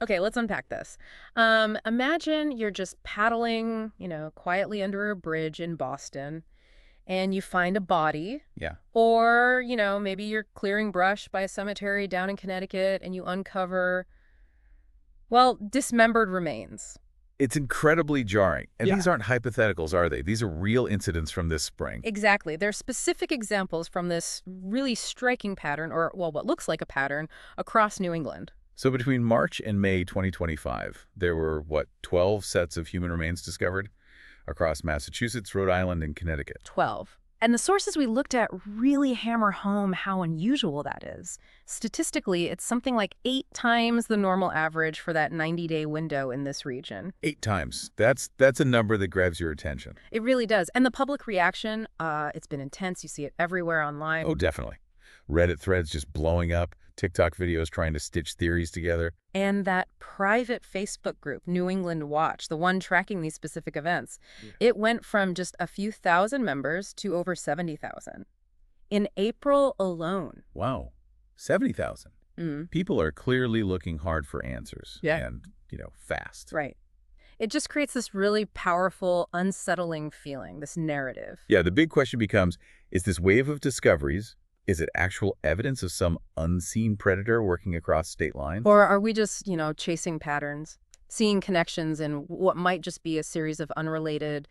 Okay, let's unpack this. Imagine you're just paddling, quietly under a bridge in Boston, and you find a body. Yeah. Or, maybe you're clearing brush by a cemetery down in Connecticut and you uncover, well, dismembered remains. It's incredibly jarring. And Yeah. these aren't hypotheticals, are they? These are real incidents from this spring. Exactly. There's specific examples from this really striking pattern, or, well, what looks like a pattern, across New England. So between March and May 2025, there were, 12 sets of human remains discovered across Massachusetts, Rhode Island, and Connecticut. 12. And the sources we looked at really hammer home how unusual that is. Statistically, it's something like 8 times the normal average for that 90-day window in this region. 8 times. That's a number that grabs your attention. It really does. And the public reaction, it's been intense. You see it everywhere online. Oh, definitely. Reddit threads just blowing up, TikTok videos trying to stitch theories together. And that private Facebook group, New England Watch, the one tracking these specific events, it went from just a few thousand members to over 70,000 in April alone. Wow. 70,000. Mm. People are clearly looking hard for answers. Yeah. And, fast. Right. It just creates this really powerful, unsettling feeling, this narrative. Yeah, the big question becomes, is this wave of discoveries, is it actual evidence of some unseen predator working across state lines? Or are we just, chasing patterns, seeing connections in what might just be a series of unrelated,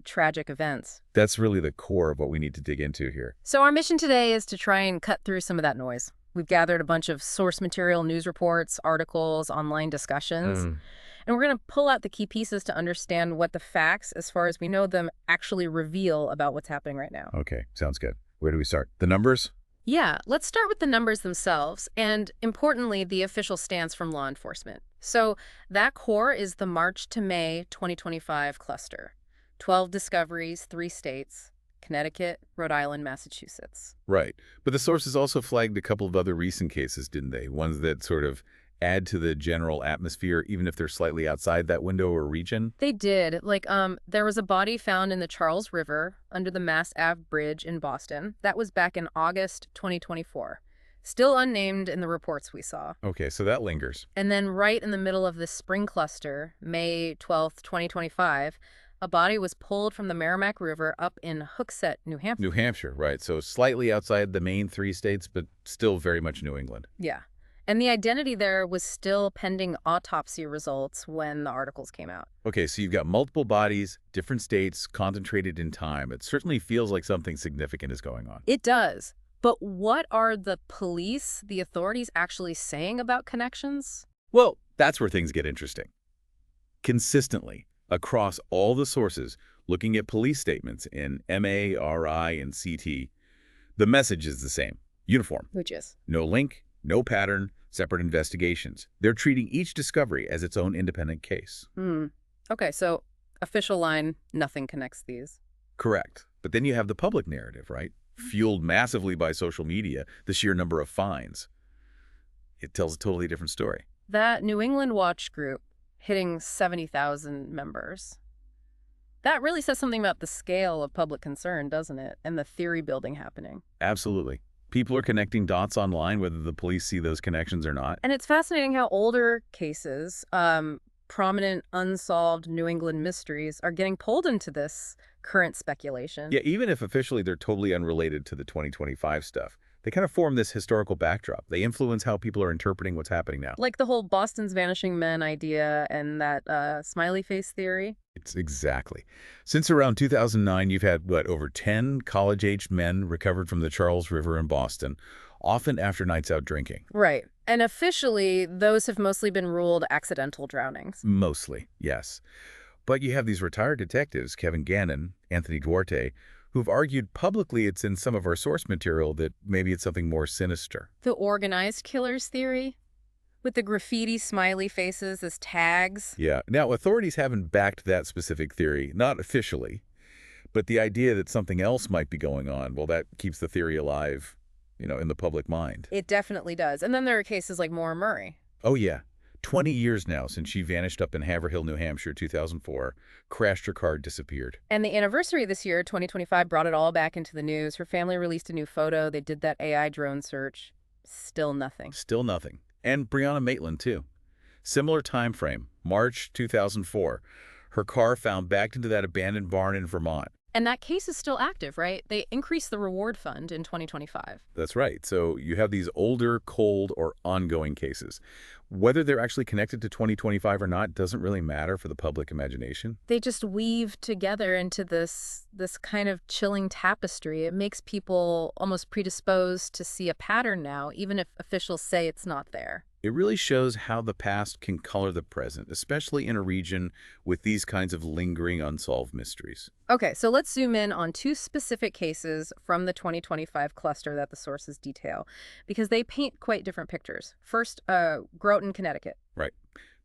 tragic events? That's really the core of what we need to dig into here. So our mission today is to try and cut through some of that noise. We've gathered a bunch of source material, news reports, articles, online discussions. And we're going to pull out the key pieces to understand what the facts, as far as we know them, actually reveal about what's happening right now. Okay, sounds good. Where do we start? The numbers? Yeah, let's start with the numbers themselves, and importantly, the official stance from law enforcement. So that core is the March to May 2025 cluster. 12 discoveries, 3 states, Connecticut, Rhode Island, Massachusetts. Right. But the sources also flagged a couple of other recent cases, didn't they? Ones that sort of add to the general atmosphere, even if they're slightly outside that window or region? They did. There was a body found in the Charles River under the Mass Ave Bridge in Boston. That was back in August 2024. Still unnamed in the reports we saw. Okay, so that lingers. And then right in the middle of this spring cluster, May 12th, 2025, a body was pulled from the Merrimack River up in Hooksett, New Hampshire. New Hampshire, right. So slightly outside the main 3 states, but still very much New England. Yeah. And the identity there was still pending autopsy results when the articles came out. Okay, so you've got multiple bodies, different states, concentrated in time. It certainly feels like something significant is going on. It does. But what are the police, the authorities, actually saying about connections? Well, that's where things get interesting. Consistently, across all the sources, looking at police statements in MA, RI, and CT, the message is the same. Uniform. Which is? No link, no pattern, separate investigations. They're treating each discovery as its own independent case. Okay, so official line, nothing connects these. Correct. But then you have the public narrative, right? Fueled massively by social media, the sheer number of finds. It tells a totally different story. That New England Watch group hitting 70,000 members. That really says something about the scale of public concern, doesn't it? And the theory building happening. Absolutely. People are connecting dots online, whether the police see those connections or not. And it's fascinating how older cases, prominent unsolved New England mysteries, are getting pulled into this current speculation. Yeah, even if officially they're totally unrelated to the 2025 stuff, they kind of form this historical backdrop. They influence how people are interpreting what's happening now. Like the whole Boston's vanishing men idea and that smiley face theory. It's exactly. Since around 2009, you've had, over 10 college-aged men recovered from the Charles River in Boston, often after nights out drinking. Right. And officially, those have mostly been ruled accidental drownings. Mostly, yes. But you have these retired detectives, Kevin Gannon, Anthony Duarte, who've argued publicly it's in some of our source material that maybe it's something more sinister. The organized killers theory? With the graffiti smiley faces as tags? Yeah. Now, authorities haven't backed that specific theory, not officially. But the idea that something else might be going on, well, that keeps the theory alive, in the public mind. It definitely does. And then there are cases like Maura Murray. Oh, yeah. 20 years now since she vanished up in Haverhill, New Hampshire, 2004, crashed her car, disappeared. And the anniversary this year, 2025, brought it all back into the news. Her family released a new photo. They did that AI drone search. Still nothing. Still nothing. And Breonna Maitland, too. Similar time frame, March 2004. Her car found backed into that abandoned barn in Vermont. And that case is still active, right? They increased the reward fund in 2025. That's right. So you have these older, cold, or ongoing cases. Whether they're actually connected to 2025 or not doesn't really matter for the public imagination. They just weave together into this kind of chilling tapestry. It makes people almost predisposed to see a pattern now, even if officials say it's not there. It really shows how the past can color the present, especially in a region with these kinds of lingering unsolved mysteries. Okay, so let's zoom in on two specific cases from the 2025 cluster that the sources detail, because they paint quite different pictures. First, Groton, Connecticut. Right.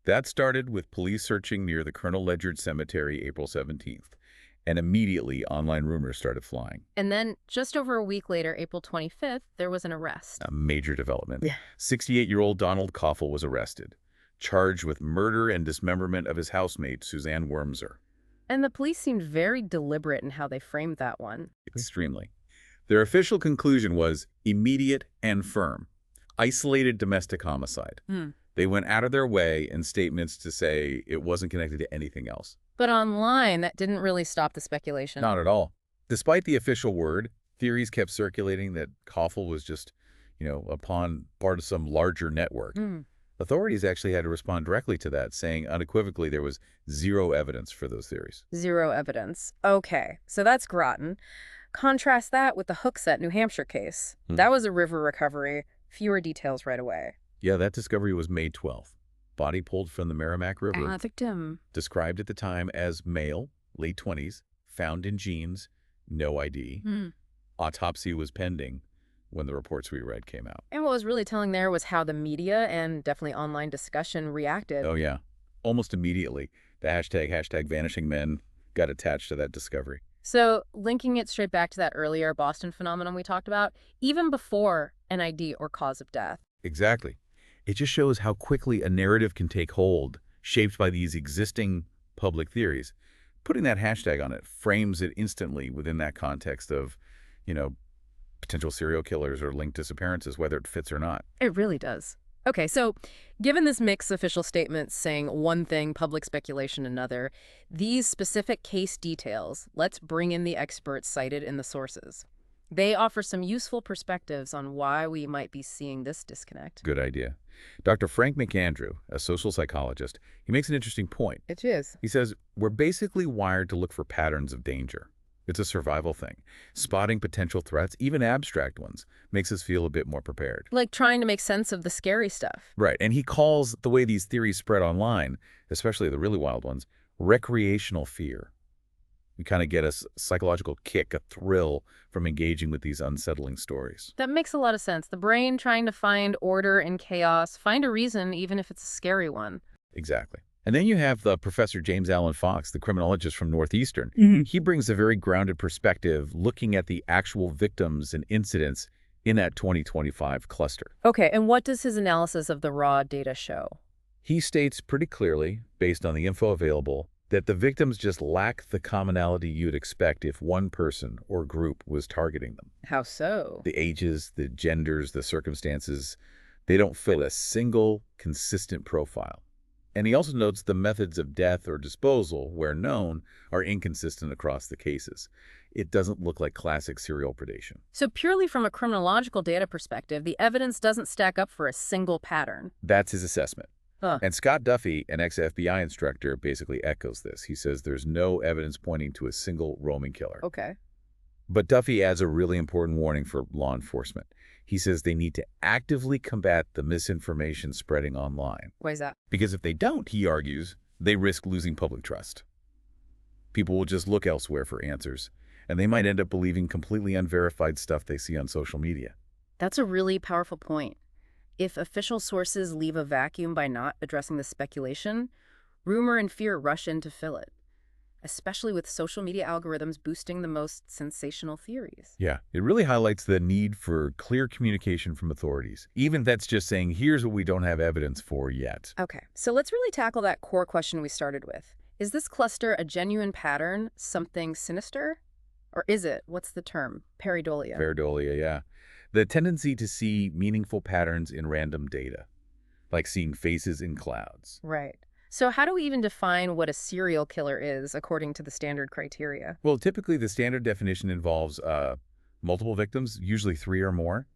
That started with police searching near the Colonel Ledyard Cemetery April 17th, and immediately online rumors started flying. And then just over a week later, April 25th, there was an arrest. A major development. Yeah. 68-year-old Donald Koffel was arrested, charged with murder and dismemberment of his housemate, Suzanne Wormser. And the police seemed very deliberate in how they framed that one. Extremely. Their official conclusion was immediate and firm. Isolated domestic homicide. They went out of their way in statements to say it wasn't connected to anything else. But online, that didn't really stop the speculation. Not at all. Despite the official word, theories kept circulating that Koffel was just, upon part of some larger network. Authorities actually had to respond directly to that, saying unequivocally there was zero evidence for those theories. Zero evidence. Okay, so that's Groton. Contrast that with the Hooksett, New Hampshire case. That was a river recovery. Fewer details right away. Yeah, that discovery was May 12th. Body pulled from the Merrimack River. Victim. Described at the time as male, late 20s, found in jeans, no ID. Autopsy was pending when the reports we read came out. And what was really telling there was how the media and definitely online discussion reacted. Oh, yeah. Almost immediately, the hashtag Vanishing Men got attached to that discovery. So linking it straight back to that earlier Boston phenomenon we talked about, even before an ID or cause of death. Exactly. It just shows how quickly a narrative can take hold, shaped by these existing public theories. Putting that hashtag on it frames it instantly within that context of, potential serial killers or linked disappearances, whether it fits or not. It really does. Okay, so given this mix official statements saying one thing, public speculation another, these specific case details, let's bring in the experts cited in the sources. They offer some useful perspectives on why we might be seeing this disconnect. Good idea. Dr. Frank McAndrew, a social psychologist, he makes an interesting point. It is. He says, we're basically wired to look for patterns of danger. It's a survival thing. Spotting potential threats, even abstract ones, makes us feel a bit more prepared. Like trying to make sense of the scary stuff. Right, and he calls the way these theories spread online, especially the really wild ones, recreational fear. We kind of get a psychological kick, a thrill from engaging with these unsettling stories. That makes a lot of sense. The brain trying to find order in chaos, find a reason even if it's a scary one. Exactly. And then you have Professor James Allen Fox, the criminologist from Northeastern. He brings a very grounded perspective looking at the actual victims and incidents in that 2025 cluster. Okay, and what does his analysis of the raw data show? He states pretty clearly, based on the info available, that the victims just lack the commonality you'd expect if one person or group was targeting them. How so? The ages, the genders, the circumstances, they don't fit a single consistent profile. And he also notes the methods of death or disposal, where known, are inconsistent across the cases. It doesn't look like classic serial predation. So purely from a criminological data perspective, the evidence doesn't stack up for a single pattern. That's his assessment. Huh. And Scott Duffy, an ex-FBI instructor, basically echoes this. He says there's no evidence pointing to a single roaming killer. Okay. But Duffy adds a really important warning for law enforcement. He says they need to actively combat the misinformation spreading online. Why is that? Because if they don't, he argues, they risk losing public trust. People will just look elsewhere for answers, and they might end up believing completely unverified stuff they see on social media. That's a really powerful point. If official sources leave a vacuum by not addressing the speculation, rumor and fear rush in to fill it, especially with social media algorithms boosting the most sensational theories. Yeah, it really highlights the need for clear communication from authorities. Even that's just saying, here's what we don't have evidence for yet. Okay, so let's really tackle that core question we started with. Is this cluster a genuine pattern, something sinister? Or is it, what's the term, pareidolia? Pareidolia, yeah. The tendency to see meaningful patterns in random data. like seeing faces in clouds. Right. So how do we even define what a serial killer is according to the standard criteria? Well, typically the standard definition involves multiple victims, usually 3 or more,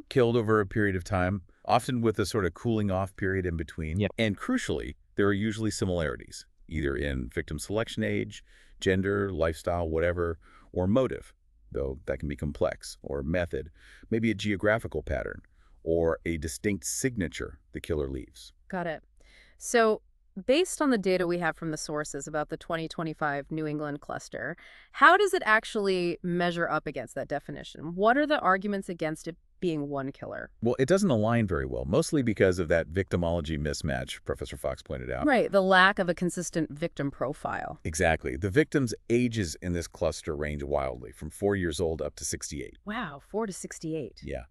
killed over a period of time, often with a sort of cooling off period in between. Yep. And crucially, there are usually similarities, either in victim selection age, gender, lifestyle, whatever, or motive, though that can be complex, or method, maybe a geographical pattern, or a distinct signature the killer leaves. Got it. So based on the data we have from the sources about the 2025 New England cluster, how does it actually measure up against that definition? What are the arguments against it being one killer? Well, it doesn't align very well, mostly because of that victimology mismatch Professor Fox pointed out. Right, the lack of a consistent victim profile. Exactly. The victims' ages in this cluster range wildly, from 4 years old up to 68. Wow, 4 to 68. Yeah.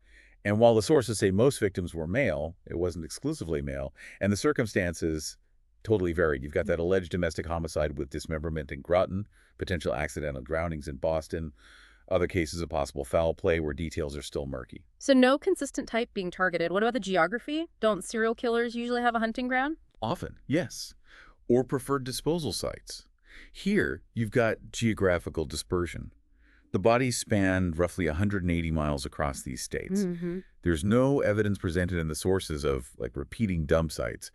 And while the sources say most victims were male, it wasn't exclusively male, and the circumstances totally varied. You've got that alleged domestic homicide with dismemberment in Groton, potential accidental drownings in Boston, other cases of possible foul play where details are still murky. So no consistent type being targeted. What about the geography? Don't serial killers usually have a hunting ground? Often, yes. Or preferred disposal sites. Here, you've got geographical dispersion. The bodies spanned roughly 180 miles across these states. There's no evidence presented in the sources of, like, repeating dump sites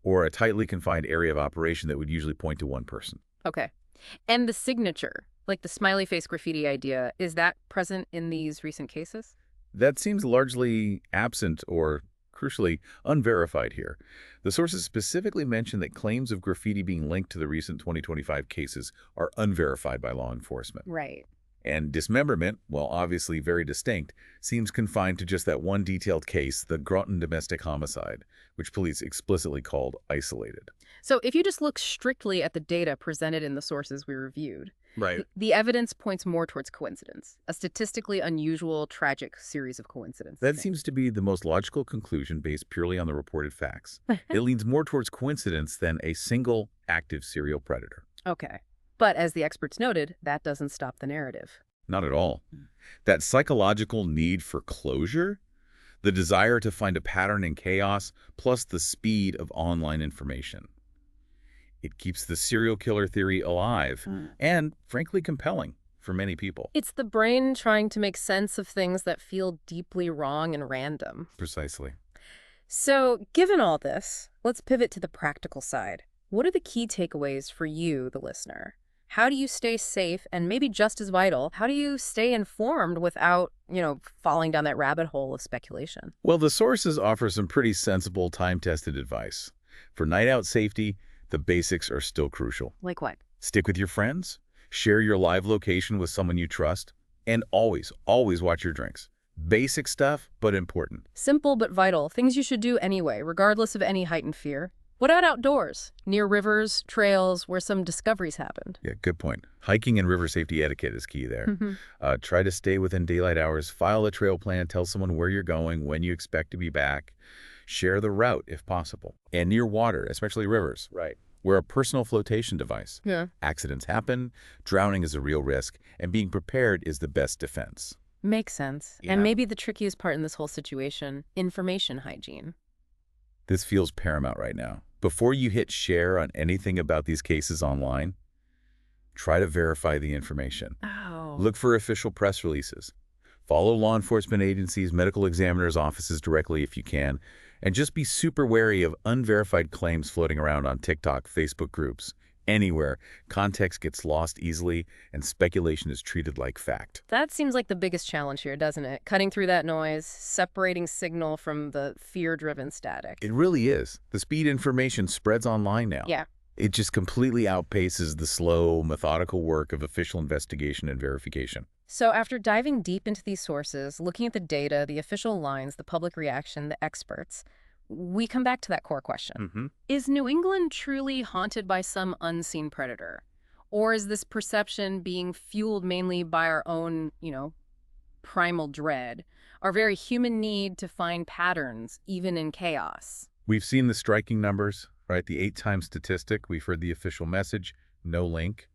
or a tightly confined area of operation that would usually point to one person. Okay. And the signature, like the smiley face graffiti idea, is that present in these recent cases? That seems largely absent or, crucially, unverified here. The sources specifically mention that claims of graffiti being linked to the recent 2025 cases are unverified by law enforcement. Right. And dismemberment, while obviously very distinct, seems confined to just that one detailed case, the Groton domestic homicide, which police explicitly called isolated. So if you just look strictly at the data presented in the sources we reviewed, Right. the evidence points more towards coincidence, a statistically unusual, tragic series of coincidences. That seems to be the most logical conclusion based purely on the reported facts. It leans more towards coincidence than a single active serial predator. Okay. But as the experts noted, that doesn't stop the narrative. Not at all. That psychological need for closure, the desire to find a pattern in chaos, plus the speed of online information. It keeps the serial killer theory alive and, frankly, compelling for many people. It's the brain trying to make sense of things that feel deeply wrong and random. Precisely. So, given all this, let's pivot to the practical side. What are the key takeaways for you, the listener? How do you stay safe, and maybe just as vital, how do you stay informed without, falling down that rabbit hole of speculation? Well, the sources offer some pretty sensible, time-tested advice. For night-out safety, the basics are still crucial. Like what? Stick with your friends, share your live location with someone you trust, and always, always watch your drinks. Basic stuff, but important. Simple but vital, things you should do anyway, regardless of any heightened fear. What about outdoors, near rivers, trails, where some discoveries happened? Yeah, good point. Hiking and river safety etiquette is key there. Try to stay within daylight hours, file a trail plan, tell someone where you're going, when you expect to be back. Share the route if possible. And near water, especially rivers. Right. Wear a personal flotation device. Yeah. Accidents happen, drowning is a real risk, and being prepared is the best defense. Makes sense. Yeah. And maybe the trickiest part in this whole situation, information hygiene. This feels paramount right now. Before you hit share on anything about these cases online, try to verify the information. Oh. Look for official press releases. Follow law enforcement agencies, medical examiners' offices directly if you can, and just be super wary of unverified claims floating around on TikTok, Facebook groups. Anywhere, context gets lost easily, and speculation is treated like fact. That seems like the biggest challenge here, doesn't it? Cutting through that noise, separating signal from the fear-driven static. It really is. The speed information spreads online now. Yeah. It just completely outpaces the slow, methodical work of official investigation and verification. So after diving deep into these sources, looking at the data, the official lines, the public reaction, the experts, we come back to that core question. Is New England truly haunted by some unseen predator? Or is this perception being fueled mainly by our own, primal dread, our very human need to find patterns, even in chaos? We've seen the striking numbers, right? The 8-time statistic. We've heard the official message, no link.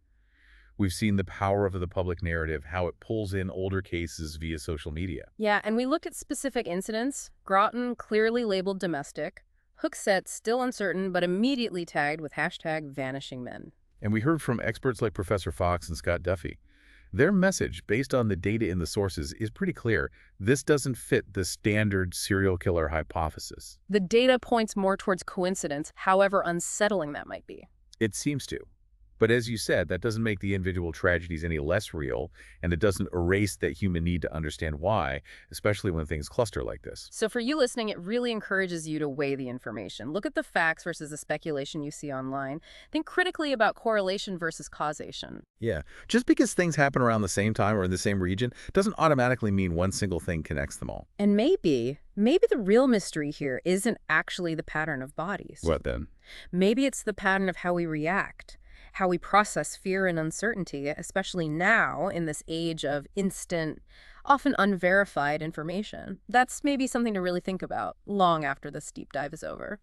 We've seen the power of the public narrative, how it pulls in older cases via social media. Yeah, and we looked at specific incidents. Groton, clearly labeled domestic. Hook set still uncertain, but immediately tagged with hashtag vanishing men. And we heard from experts like Professor Fox and Scott Duffy. Their message, based on the data in the sources, is pretty clear. This doesn't fit the standard serial killer hypothesis. The data points more towards coincidence, however unsettling that might be. It seems to. But as you said, that doesn't make the individual tragedies any less real, and it doesn't erase that human need to understand why, especially when things cluster like this. So for you listening, it really encourages you to weigh the information. Look at the facts versus the speculation you see online. Think critically about correlation versus causation. Yeah, just because things happen around the same time or in the same region doesn't automatically mean one single thing connects them all. And maybe the real mystery here isn't actually the pattern of bodies. What then? Maybe it's the pattern of how we react, how we process fear and uncertainty, especially now in this age of instant, often unverified information. That's maybe something to really think about long after this deep dive is over.